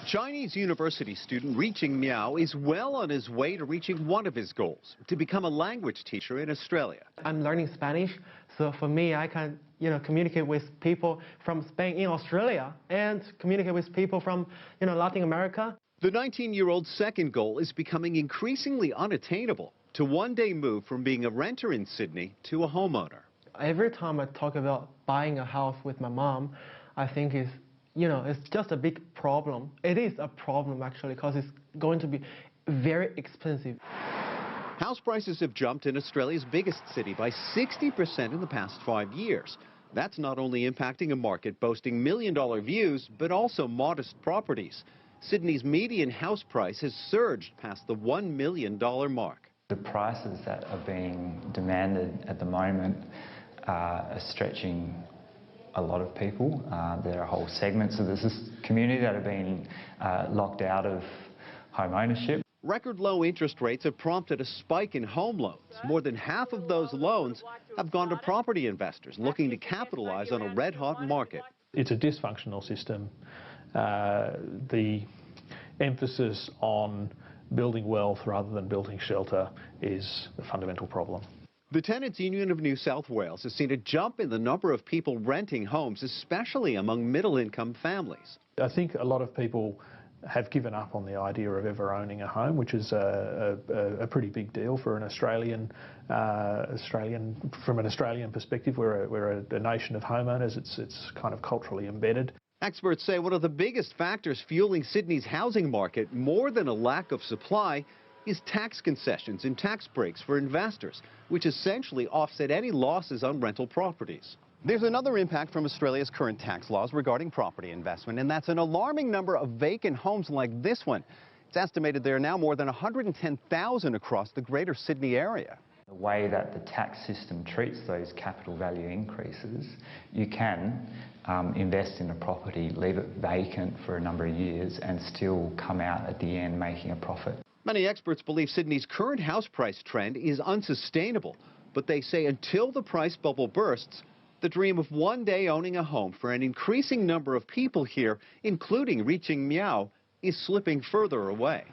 Chinese university student Reaching Miao is well on his way to reaching one of his goals, to become a language teacher in Australia. I'm learning Spanish, so for me, I can communicate with people from Spain in Australia and communicate with people from Latin America. The 19-year-old's second goal is becoming increasingly unattainable, to one day move from being a renter in Sydney to a homeowner. Every time I talk about buying a house with my mom, I think it's just a big problem. It is a problem actually, because it's going to be very expensive. House prices have jumped in Australia's biggest city by 60% in the past 5 years. That's not only impacting a market boasting million-dollar views, but also modest properties. Sydney's median house price has surged past the $1 million mark. The prices that are being demanded at the moment are stretching a lot of people. There are whole segments of this community that have been locked out of home ownership. Record low interest rates have prompted a spike in home loans. More than half of those loans have gone to property investors looking to capitalize on a red-hot market. It's a dysfunctional system. The emphasis on building wealth rather than building shelter is the fundamental problem. The Tenants Union of New South Wales has seen a jump in the number of people renting homes, especially among middle-income families. I think a lot of people have given up on the idea of ever owning a home, which is a pretty big deal for an Australian. From an Australian perspective, we're a nation of homeowners. It's kind of culturally embedded. Experts say one of the biggest factors fueling Sydney's housing market, more than a lack of supply, is tax concessions and tax breaks for investors, which essentially offset any losses on rental properties. There's another impact from Australia's current tax laws regarding property investment, and that's an alarming number of vacant homes like this one. It's estimated there are now more than 110,000 across the greater Sydney area. The way that the tax system treats those capital value increases, you can invest in a property, leave it vacant for a number of years and still come out at the end making a profit. Many experts believe Sydney's current house price trend is unsustainable, but they say until the price bubble bursts, the dream of one day owning a home for an increasing number of people here, including Reaching Miao, is slipping further away.